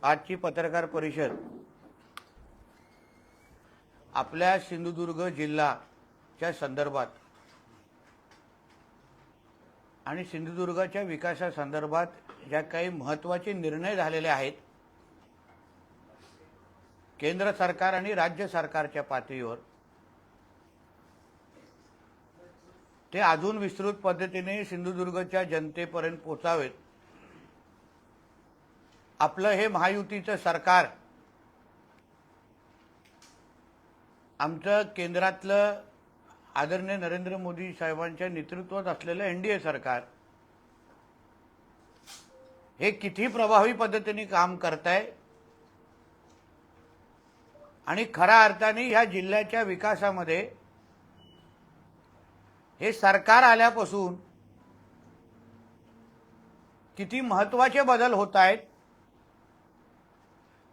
आजची पत्रकार परिषद आपल्या सिंधुदुर्ग जिल्ह्याच्या संदर्भात आणि सिंधुदुर्गाच्या विकासासंदर्भात ज्या काही महत्त्वाचे निर्णय झालेले आहेत केंद्र सरकार आणि राज्य सरकारच्या पातळीवर ते अजून विस्तृत पद्धतीने सिंधुदुर्गच्या जनतेपर्यंत पोहोचावेत। आपलं हे महायुतीचं सरकार आमचं केंद्रातलं आदरणीय नरेंद्र मोदी साहेबांच्या नेतृत्वात असलेलं एनडीए सरकार हे किती प्रभावी पद्धतीने काम करत आहे आणि खऱ्या अर्थाने ह्या जिल्ह्याच्या विकासामध्ये हे सरकार आल्यापासून किती महत्त्वाचे बदल होत आहेत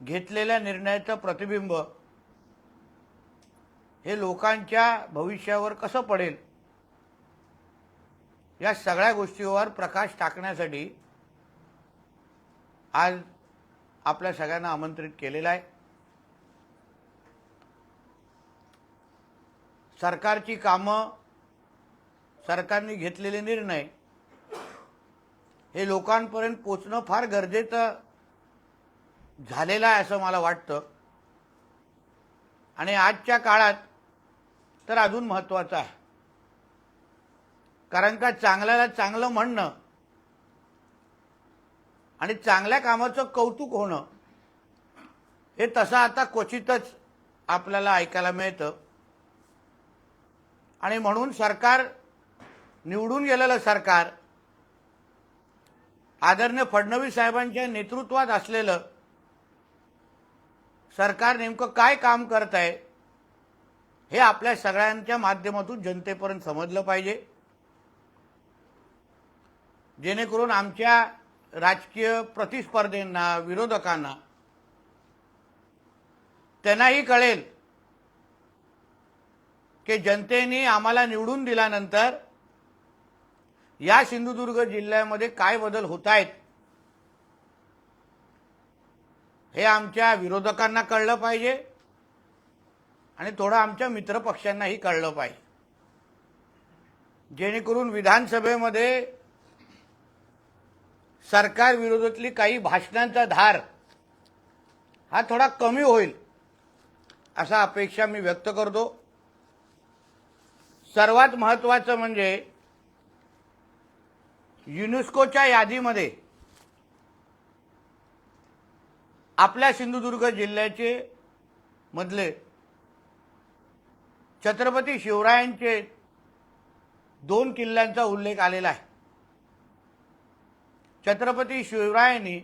घेतलेल्या निर्णयाचं प्रतिबिंब हे लोकांच्या भविष्यावर कसं पडेल या सगळ्या गोष्टीवर प्रकाश टाकण्यासाठी आज आपल्या सगळ्यांना आमंत्रित केलेलं आहे। सरकारची कामं सरकारने घेतलेले निर्णय हे लोकांपर्यंत पोहोचणं फार गरजेचं झालेलं आहे असं मला वाटतं आणि आजच्या काळात तर अजून महत्त्वाचं आहे, कारण का चांगल्याला चांगलं म्हणणं आणि चांगल्या कामाचं कौतुक होणं हे तसं आता क्वचितच आपल्याला ऐकायला मिळतं आणि म्हणून सरकार निवडून गेलेलं सरकार आदरणीय फडणवीस साहेबांच्या नेतृत्वात असलेलं सरकार नेमकं काय काम करत आहे हे आपल्या सगळ्यांच्या माध्यमातून जनतेपर्यंत समजलं पाहिजे, जेणेकरून आमच्या राजकीय प्रतिस्पर्धींना विरोधकांना त्यांनाही कळेल की जनतेने आम्हाला निवडून दिल्यानंतर या सिंधुदुर्ग जिल्ह्यामध्ये काय बदल होत आहेत हे आमच्या विरोधकांना कळलं पाहिजे आणि थोडं आमच्या मित्रपक्षांनाही कळलं पाहिजे, जेणेकरून विधानसभेमध्ये सरकार विरोधातली काही भाषणांचा धार हा थोडा कमी होईल असा अपेक्षा मी व्यक्त करतो। सर्वात महत्त्वाचं म्हणजे युनेस्कोच्या यादीमध्ये आपल्या सिंधुदुर्ग जिल्ह्याचे मधले छत्रपती शिवरायांचे 2 किल्ल्यांचा उल्लेख आलेला आहे। छत्रपती शिवरायांनी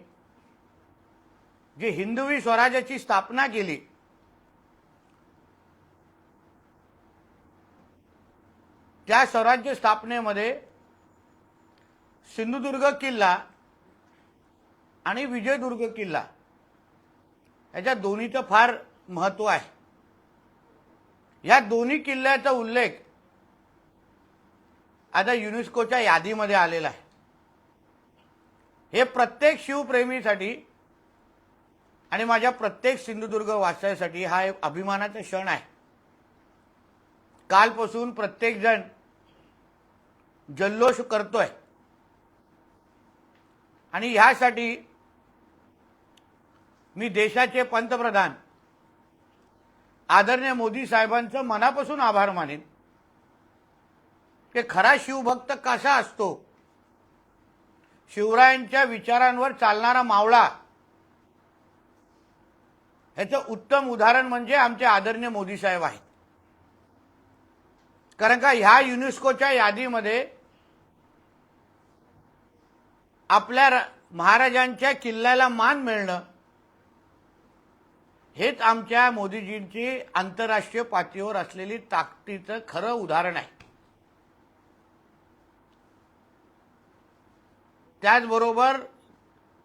जी हिंदवी स्वराज्याची स्थापना केली त्या स्वराज्य स्थापनेमध्ये सिंधुदुर्ग किल्ला आणि विजयदुर्ग किल्ला याच्या दोन्हीचं फार महत्त्व आहे। या दोन्ही किल्ल्याचा उल्लेख आता युनेस्कोच्या यादीमध्ये आलेला आहे। हे प्रत्येक शिवप्रेमीसाठी आणि माझ्या प्रत्येक सिंधुदुर्ग वासियासाठी हा एक अभिमानाचा क्षण आहे। कालपासून प्रत्येक जण जल्लोष करतोय आणि ह्यासाठी मी देशाचे पंतप्रधान आदरणीय मोदी साहेबांचं मनापासून आभार मानेन की खरा शिवभक्त कसा असतो, शिवरायांच्या विचारांवर चालणारा मावळा ह्याचं उत्तम उदाहरण म्हणजे आमचे आदरणीय मोदी साहेब आहेत। कारण का ह्या युनेस्कोच्या यादीमध्ये आपल्या महाराजांच्या किल्ल्याला मान मिळणं हेच आमच्या मोदीजींची आंतरराष्ट्रीय पातळीवर असलेली ताकदीचं खरं उदाहरण आहे। त्याचबरोबर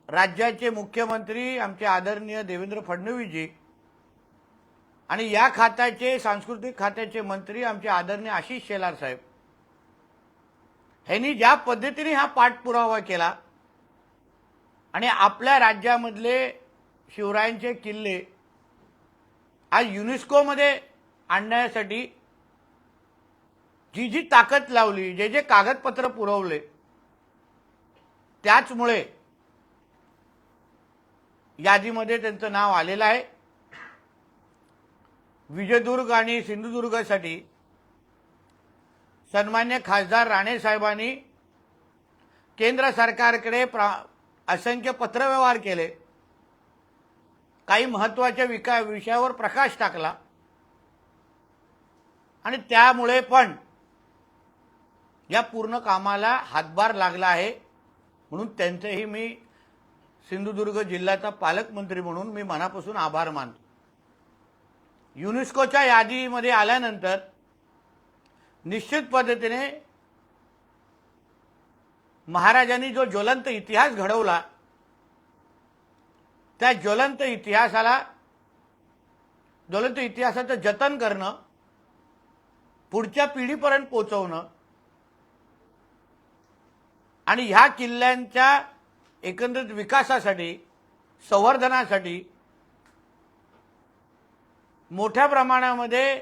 राज्याचे मुख्यमंत्री आमचे आदरणीय देवेंद्र फडणवीसजी आणि या खात्याचे सांस्कृतिक खात्याचे मंत्री आमचे आदरणीय आशिष शेलार साहेब ह्यांनी ज्या पद्धतीने हा पाठपुरावा केला आणि आपल्या राज्यामधले शिवरायांचे किल्ले आज युनेस्कोमध्ये आणण्यासाठी जी जी ताकद लावली, जे जे कागदपत्र पुरवले, त्याचमुळे यादीमध्ये त्यांचं नाव आलेलं आहे. विजयदुर्ग आणि सिंधुदुर्गसाठी सन्मान्य खासदार राणे साहेबांनी केंद्र सरकारकडे असंख्य पत्रव्यवहार केले, काही महत्त्वाच्या विषयावर प्रकाश टाकला आणि त्यामुळे पण या पूर्ण कामाला हातभार लागला आहे. म्हणून त्यांचेही मी सिंधुदुर्ग जिल्ह्याचा पालकमंत्री म्हणून मी मनापासून आभार मानतो. युनेस्कोच्या यादीमध्ये आल्यानंतर निश्चित पद्धतीने महाराजांनी जो ज्वलंत इतिहास घडवला, त्या ज्वलंत इतिहासाचं जतन करणं, पुढच्या पिढीपर्यंत पोहोचवणं आणि ह्या किल्ल्यांच्या एकंदरीत विकासासाठी, संवर्धनासाठी मोठ्या प्रमाणामध्ये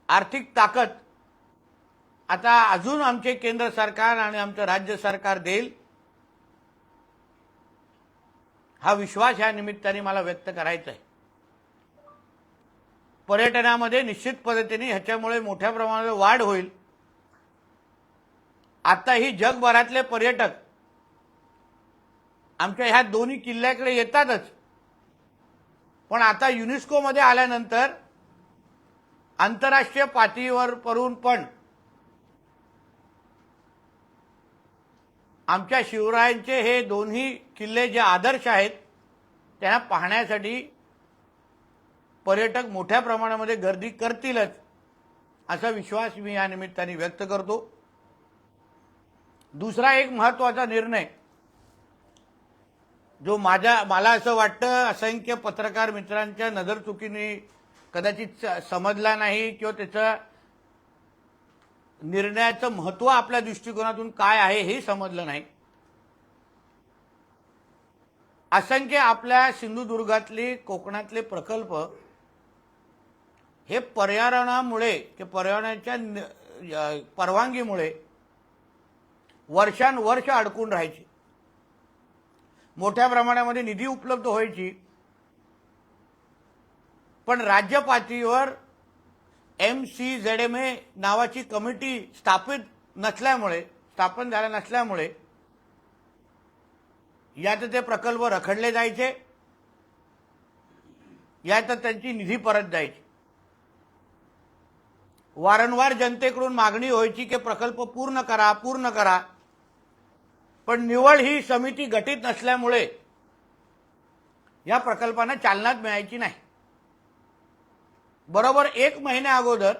आर्थिक ताकद आता अजून आमचे केंद्र सरकार आणि आमचं राज्य सरकार देईल, हा विश्वास या निमित्ताने मला व्यक्त करायचा आहे. पर्यटनामध्ये निश्चित पद्धतीने ह्याच्यामुळे मोठ्या प्रमाणात वाढ होईल. आताही जगभरातले पर्यटक आमच्या ह्या दोन्ही किल्ल्याकडे येतातच, पण आता युनेस्कोमध्ये आल्यानंतर आंतरराष्ट्रीय पातळीवर पण आमच्या शिवरायांचे हे दोन्ही किल्ले जे आदर्श आहेत त्यांना पाहण्यासाठी पर्यटक मोठ्या प्रमाणामध्ये गर्दी करतीलच, असा विश्वास मी या निमित्ताने व्यक्त करतो. दुसरा एक महत्त्वाचा निर्णय जो मला असं वाटतं असंख्य पत्रकार मित्रांच्या नजरचुकीने कदाचित समजला नाही किंवा त्याचा निर्णयाचं महत्त्व आपल्या दृष्टिकोनातून काय आहे हे समजलं नाही. असंख्य आपल्या सिंधुदुर्गातले, कोकणातले प्रकल्प हे पर्यावरणामुळे किंवा पर्यावरणाच्या परवानगीमुळे वर्षानुवर्ष अडकून राहायची. मोठ्या प्रमाणामध्ये निधी उपलब्ध व्हायची, पण राज्य पातळीवर MCZMA नावाची कमिटी स्थापन झाल्या नसल्यामुळे यात ते प्रकल्प रखडले जायचे, यात त्यांची निधी परत जायची. वारंवार जनतेकडून मागणी व्हायची की प्रकल्प पूर्ण करा, पण निवळ ही समिती गठीत नसल्यामुळे या प्रकल्पांना चालना मिळायची नाही. बरोबर 1 महिन्या अगोदर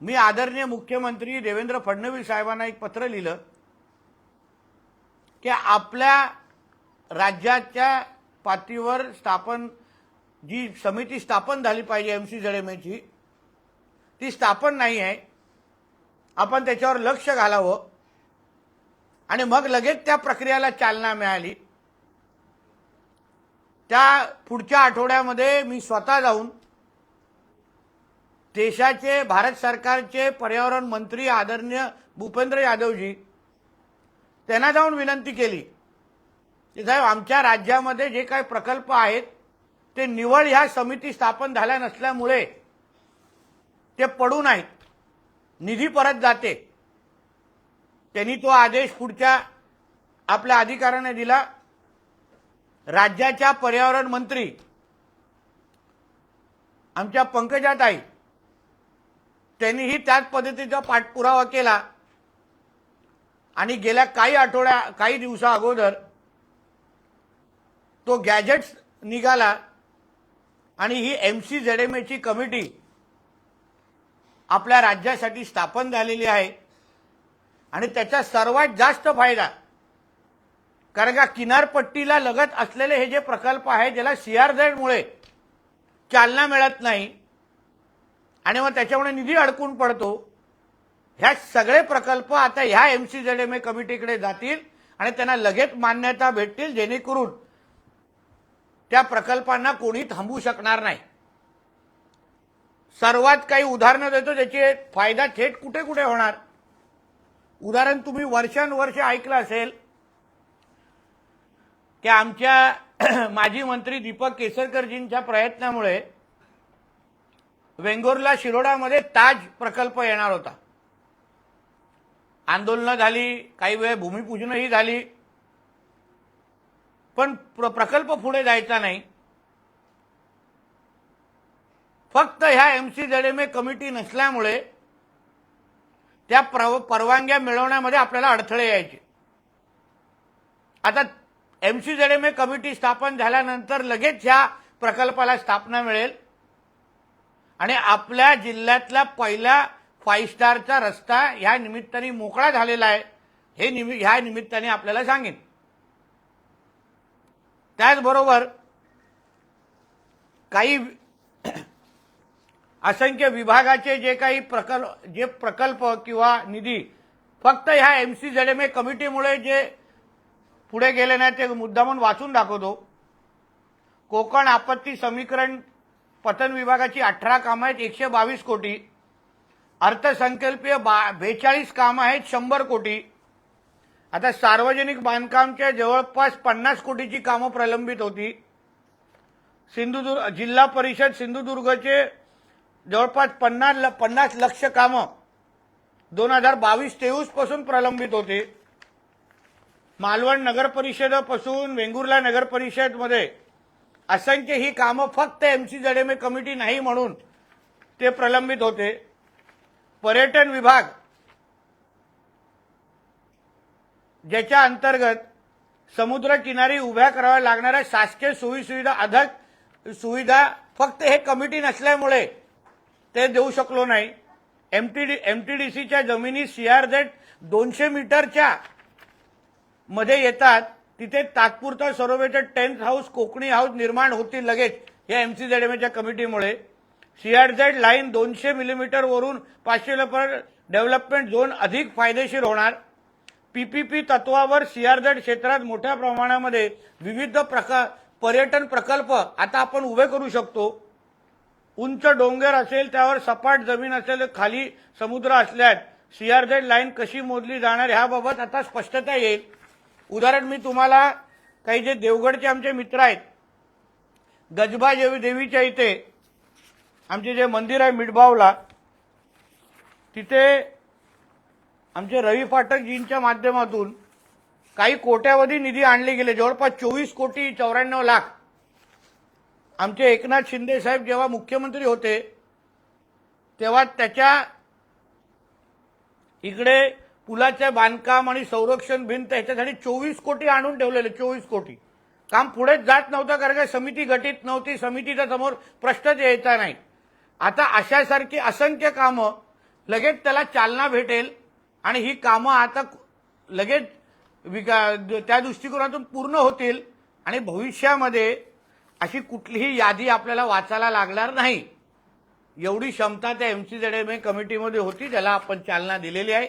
मी आदरणीय मुख्यमंत्री देवेंद्र फडणवीस साहेबांना एक पत्र लिहिलं की आपल्या राज्याच्या पातळीवर जी समिती स्थापन झाली पाहिजे MCZMAची, ती स्थापन नाही आहे. आपण त्याच्यावर लक्ष घालावं आणि मग लगेच त्या प्रक्रियेला चालना मिळाली. त्या पुढच्या आठवड्यामध्ये मी स्वतः जाऊन देशाचे, भारत सरकारचे पर्यावरण मंत्री आदरणीय भूपेंद्र यादवजी त्यांना जाऊन विनंती केली की साहेब, आमच्या राज्यामध्ये जे काही प्रकल्प आहेत ते निवळ ह्या समिती स्थापन झाल्या नसल्यामुळे ते पडून आहेत, निधी परत जाते. त्यांनी तो आदेश पुढच्या आपल्या अधिकाऱ्याने दिला. राज्याच्या पर्यावरण मंत्री आमच्या पंकजाताई त्यांनीही त्याच पद्धतीचा पाठपुरावा केला आणि गेल्या काही दिवसा अगोदर तो गॅजेट्स निघाला आणि ही MCZMAची कमिटी आपल्या राज्यासाठी स्थापन झालेली आहे. आणि त्याचा सर्वात जास्त फायदा, कारण का किनारपट्टीला लगत असलेले हे जे प्रकल्प आहेत ज्याला CRZ मुळे चालना मिळत नाही आणि मग त्याच्यामुळे निधी अडकून पडतो, ह्या सगळे प्रकल्प आता ह्या MCZMA कमिटीकडे जातील आणि त्यांना लगेच मान्यता भेटतील, जेणेकरून त्या प्रकल्पांना कोणी थांबवू शकणार नाही. सर्वात काही उदाहरणं देतो ज्याचे फायदा थेट कुठे कुठे होणार. उदाहरण तुम्ही वर्षानुवर्ष ऐकलं असेल की आमच्या माजी मंत्री दीपक केसरकरजींच्या प्रयत्नामुळे वेंगुर्ला शिरोडामध्ये ताज प्रकल्प येणार होता. आंदोलनं झाली, काही वेळ भूमिपूजनही झाली, पण प्रकल्प पुढे जायचा नाही. फक्त ह्या MCZMA कमिटी नसल्यामुळे त्या परवानग्या मिळवण्यामध्ये आपल्याला अडथळे यायचे. आता MCZMA कमिटी स्थापन झाल्यानंतर लगेच ह्या प्रकल्पाला स्थापना मिळेल आणि आपल्या जिल्ह्यातला पहिला 5 स्टारचा रस्ता ह्या निमित्ताने मोकळा झालेला आहे, हे ह्या निमित्ताने आपल्याला सांगेन. त्याचबरोबर काही असंख्य विभागाचे जे काही प्रकल्प किंवा निधी फक्त ह्या MCZMA कमिटीमुळे जे पुढे गेले नाही ते मुद्दामून वाचून दाखवतो. कोकण आपत्ती समीकरण पतन विभागाची 18 कामं आहेत, 122 कोटी. अर्थसंकल्पीय 42 कामं आहेत, 100 कोटी. आता सार्वजनिक बांधकामच्या जवळपास 50 कोटीची कामं प्रलंबित होती. सिंधुदुर्ग जिल्हा परिषद सिंधुदुर्गचे जवळपास 50 लक्ष कामं 2022-23 पासून प्रलंबित होते. मालवण नगर परिषदेपासून वेंगुर्ला नगर परिषदमध्ये असंख्य ही कामं फक्त MCZMA कमिटी नाही म्हणून ते प्रलंबित होते. पर्यटन विभाग ज्याच्या अंतर्गत समुद्रकिनारी उभ्या कराव्या लागणाऱ्या शासकीय सोयीसुविधा अधिक सुविधा फक्त हे कमिटी नसल्यामुळे ते देऊ शकलो नाही. MTDCच्या जमिनी CRZ 200 मीटरच्या मध्ये येतात, तिथे तात्पुरता सरोवेटेड टेंट हाऊस, कोकणी हाऊस निर्माण होतील लगेच या MCZMAच्या कमिटीमुळे. CRZ लाईन 200 मिलीमीटर वरून 500 पर्यंत डेव्हलपमेंट झोन अधिक फायदेशीर होणार. PPP तत्वावर CRZ क्षेत्रात मोठ्या प्रमाणामध्ये विविध पर्यटन प्रकल्प आता आपण उभे करू शकतो. उंच डोंगर असेल, त्यावर सपाट जमीन असेल, खाली समुद्र असल्यास CRZ लाईन कशी मोजली जाणार ह्याबाबत आता स्पष्टता येईल. उदाहरण मी तुम्हाला काही जे देवगडचे आमचे मित्र आहेत, गजबा देवीच्या इथे आमचे जे मंदिर आहे मिठबावला, तिथे आमचे रवी फाटकजींच्या माध्यमातून काही कोट्यावधी निधी आणले गेले, जवळपास 24 कोटी 94 लाख. आमचे एकनाथ शिंदे साहेब जेव्हा मुख्यमंत्री होते तेव्हा त्याच्या इकडे पुलाचे बांधकाम आणि संरक्षण भिंत ह्याच्यासाठी 24 कोटी आणून ठेवलेले. 24 कोटी. काम पुढेच जात नव्हतं कारण की समिती गठीत नव्हती, समितीच्या समोर प्रश्नच यायचा नाही. आता अशासारखी असंख्य कामं लगेच त्याला चालना भेटेल आणि ही कामं आता लगेच त्या दृष्टिकोनातून पूर्ण होतील आणि भविष्यामध्ये अशी कुठलीही यादी आपल्याला वाचायला लागणार नाही. एवढी क्षमता त्या MCZMA कमिटीमध्ये होती, ज्याला आपण चालना दिलेली आहे.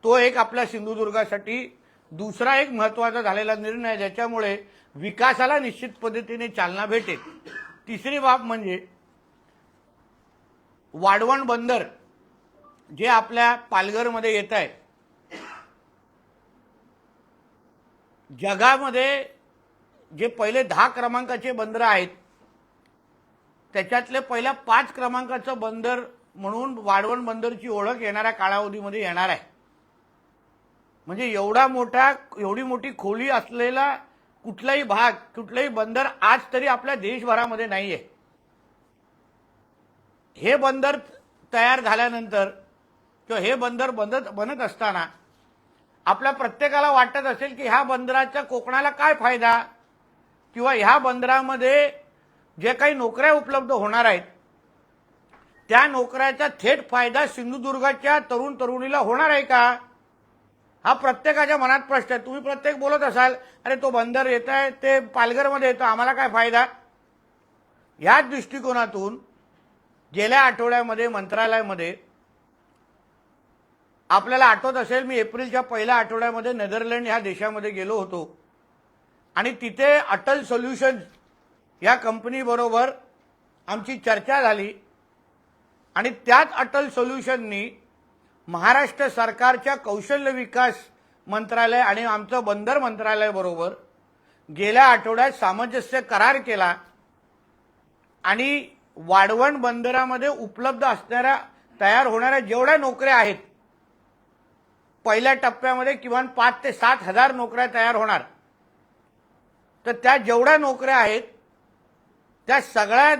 तो एक आपल्या सिंधुदुर्गासाठी दुसरा एक महत्त्वाचा झालेला निर्णय आहे, ज्याच्यामुळे विकासाला निश्चित पद्धतीने चालना भेटेल. तिसरी बाब म्हणजे वाढवण बंदर जे आपल्या पालघरमध्ये येत आहे. जगामध्ये जे पहिले 10 क्रमांकाचे बंदर आहेत त्याच्यातले पहिल्या 5 क्रमांकाचं बंदर म्हणून वाढवण बंदरची ओळख येणाऱ्या कालावधीमध्ये येणार आहे. म्हणजे एवढी मोठी खोली असलेला कुठलाही भाग, कुठलाही बंदर आज तरी आपल्या देशभरामध्ये नाहीये. हे बंदर तयार झाल्यानंतर किंवा हे बंदर बनत असताना आपल्या प्रत्येकाला वाटत असेल की ह्या बंदराचा कोकणाला काय फायदा किंवा ह्या बंदरामध्ये जे काही नोकऱ्या उपलब्ध होणार आहेत त्या नोकऱ्याचा थेट फायदा सिंधुदुर्गाच्या तरुण तरुणीला होणार आहे का, हा प्रत्येकाच्या मनात प्रश्न आहे. तुम्ही प्रत्येक बोलत असाल अरे तो बंदर येत आहे ते पालघरमध्ये येतो, आम्हाला काय फायदा. याच दृष्टिकोनातून गेल्या आठवड्यामध्ये मंत्रालयामध्ये आपल्याला आठवत असेल, मी एप्रिलच्या पहिल्या आठवड्यामध्ये नेदरलँड ह्या देशामध्ये गेलो होतो आणि तिथे अटल सोल्युशन्स या कंपनीबरोबर आमची चर्चा झाली आणि त्याच अटल सोल्युशननी महाराष्ट्र सरकारच्या कौशल्य विकास मंत्रालय आणि आमचं बंदर मंत्रालयाबरोबर गेल्या आठवड्यात सामंजस्य करार केला आणि वाढवण बंदरामध्ये उपलब्ध असणाऱ्या तयार होणाऱ्या जेवढ्या नोकऱ्या आहेत, पहिल्या टप्प्यामध्ये किमान 5 ते 7 हजार नोकऱ्या तयार होणार, तर त्या जेवढ्या नोकऱ्या आहेत त्या सगळ्या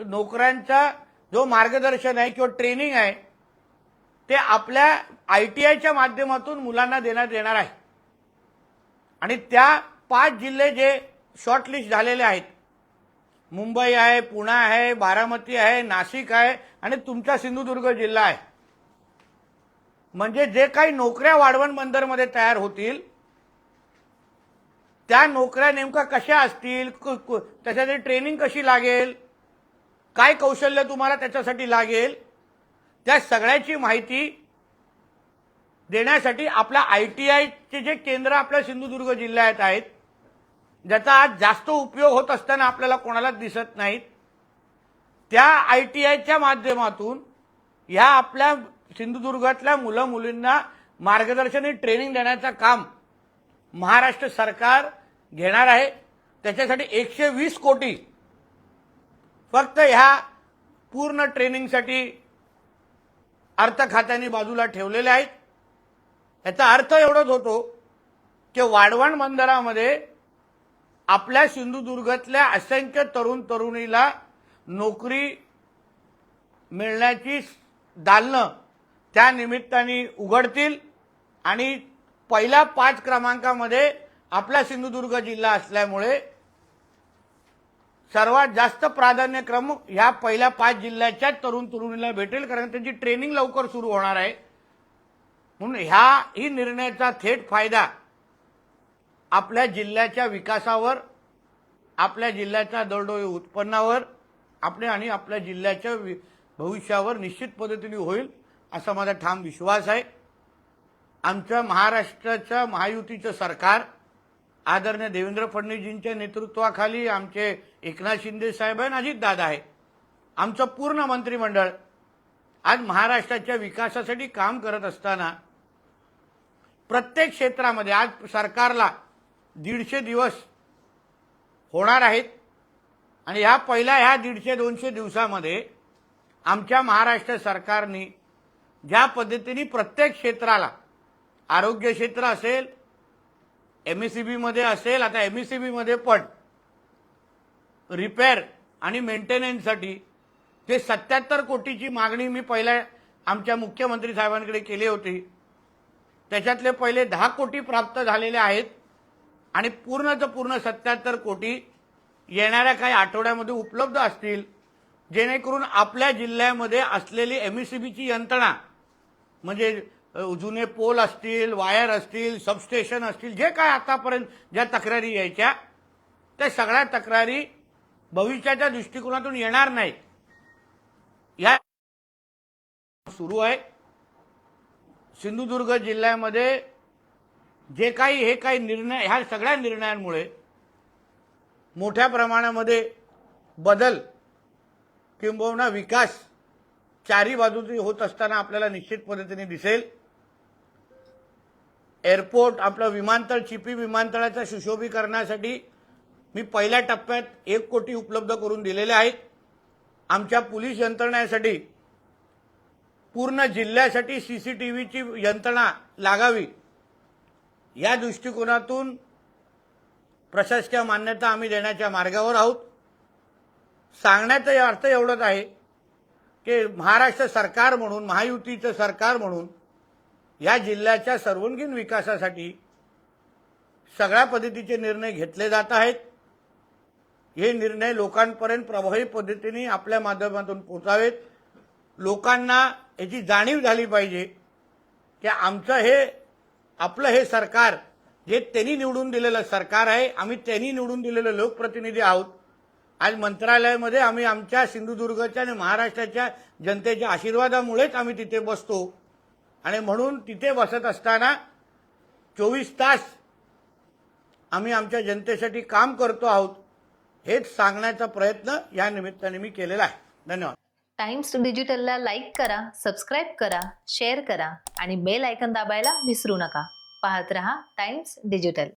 नोकऱ्यांचा जो मार्गदर्शन आहे किंवा ट्रेनिंग आहे ते आपल्या ITIच्या माध्यमातून मुलांना देण्यात येणार आहे. आणि त्या 5 जिल्हे जे शॉर्टलिस्ट झालेले आहेत, मुंबई आहे, पुणे आहे, बारामती आहे, नाशिक आहे आणि तुमचा सिंधुदुर्ग जिल्हा आहे. म्हणजे जे काही नोकऱ्या वाढवण बंदरमध्ये तयार होतील त्या नोकऱ्या नेमका कशा असतील, त्याच्यासाठी ट्रेनिंग कशी लागेल, काय कौशल्य तुम्हाला त्याच्यासाठी लागेल, त्या सगळ्याची माहिती देण्यासाठी आपल्या ITIचे जे केंद्र आपल्या सिंधुदुर्ग जिल्ह्यात आहेत, ज्याचा आज जास्त उपयोग होत असताना आपल्याला कोणालाच दिसत नाहीत, त्या ITIच्या माध्यमातून ह्या आपल्या सिंधुदुर्गातल्या मुलं मुलींना मार्गदर्शन आणि ट्रेनिंग देण्याचं काम महाराष्ट्र सरकार घेणार आहे. त्याच्यासाठी 120 कोटी फक्त ह्या पूर्ण ट्रेनिंगसाठी अर्थ खात्याने बाजूला ठेवलेले आहेत. याचा अर्थ एवढाच होतो की वाढवण बंदरामध्ये आपल्या सिंधुदुर्गातल्या असंख्य तरुण तरुणीला नोकरी मिळण्याची दालनं त्या निमित्ताने उघडतील आणि पहिल्या 5 क्रमांकामध्ये आपला सिंधुदुर्ग जिल्हा असल्यामुळे सर्वात जास्त प्राधान्यक्रम ह्या पहिल्या 5 जिल्ह्याच्या तरुण तरुणीला भेटेल, कारण त्यांची ट्रेनिंग लवकर सुरू होणार आहे. म्हणून ही निर्णयाचा थेट फायदा आपल्या जिल्ह्याच्या विकासावर, आपल्या जिल्ह्याच्या दरडोई उत्पन्नावर आणि आपल्या जिल्ह्याच्या भविष्यावर निश्चित पद्धतीने होईल असा माझा ठाम विश्वास आहे. आमच्या महाराष्ट्राच्या महायुतीचं सरकार आदरणीय देवेंद्र फडणवीसजींच्या नेतृत्वाखाली आमचे एकनाथ शिंदे साहेब आणि अजितदादा आहे, आमचं पूर्ण मंत्रिमंडळ आज महाराष्ट्राच्या विकासासाठी काम करत असताना प्रत्येक क्षेत्रामध्ये आज सरकारला 150 दिवस होणार आहेत आणि ह्या 150-200 दिवसामध्ये आमच्या महाराष्ट्र सरकारने ज्या पद्धतीने प्रत्येक क्षेत्राला, आरोग्य क्षेत्र असेल, MSEB मध्ये असेल, आता MSEB मध्ये पण रिपेअर आणि मेंटेनन्ससाठी ते 77 कोटीची मागणी मी पहिल्या आमच्या मुख्यमंत्री साहेबांकडे केली होती. त्याच्यातले पहिले 10 कोटी प्राप्त झालेले आहेत आणि पूर्णचं पूर्ण 77 कोटी येणाऱ्या काही आठवड्यामध्ये उपलब्ध असतील, जेणेकरून आपल्या जिल्ह्यामध्ये असलेली MSEBची यंत्रणा म्हणजे जुने पोल असतील, वायर असतील, सबस्टेशन असतील, जे काय आतापर्यंत ज्या तक्रारी यायच्या त्या सगळ्या तक्रारी भविष्याच्या दृष्टिकोनातून येणार नाहीत. या सुरू आहे. सिंधुदुर्ग जिल्ह्यामध्ये जे काही निर्णय, ह्या सगळ्या निर्णयांमुळे मोठ्या प्रमाणामध्ये बदल किंबहुना विकास चारी बाजूने होत असताना आपल्याला निश्चित पद्धतीने दिसेल. एअरपोर्ट, आपलं विमानतळ, चिपी विमानतळाच्या सुशोभीकरणासाठी मी पहिल्या टप्प्यात 1 कोटी उपलब्ध करून दिलेले आहेत. आमच्या पोलीस यंत्रणेसाठी पूर्ण जिल्ह्यासाठी CCTVची यंत्रणा लागावी या दृष्टिकोनातून प्रशासकीय मान्यता आम्ही देण्याच्या मार्गावर आहोत. सांगण्याचा अर्थ एवढाच आहे की महाराष्ट्र सरकार म्हणून, महायुतीचं सरकार म्हणून या जिल्ह्याच्या सर्वांगीण विकासासाठी सगळ्या पद्धतीचे निर्णय घेतले जात आहेत. हे निर्णय लोकांपर्यंत प्रभावी पद्धतीने आपल्या माध्यमातून पोहोचावेत. लोकांना याची जाणीव झाली पाहिजे की आपलं हे सरकार जे त्यांनी निवडून दिलेलं सरकार आहे, आम्ही त्यांनी निवडून दिलेले लोकप्रतिनिधी आहोत. आज मंत्रालयामध्ये आम्ही आमच्या सिंधुदुर्गच्या आणि महाराष्ट्राच्या जनतेच्या आशीर्वादामुळेच आम्ही तिथे बसतो आणि म्हणून तिथे बसत असताना 24 तास आम्ही आमच्या जनतेसाठी काम करतो आहोत हेच सांगण्याचा प्रयत्न या निमित्ताने मी केलेला आहे. धन्यवाद. टाइम्स डिजिटलला लाईक करा, सबस्क्राईब करा, शेअर करा आणि बेल आयकॉन दाबायला विसरू नका. पाहत रहा टाइम्स डिजिटल.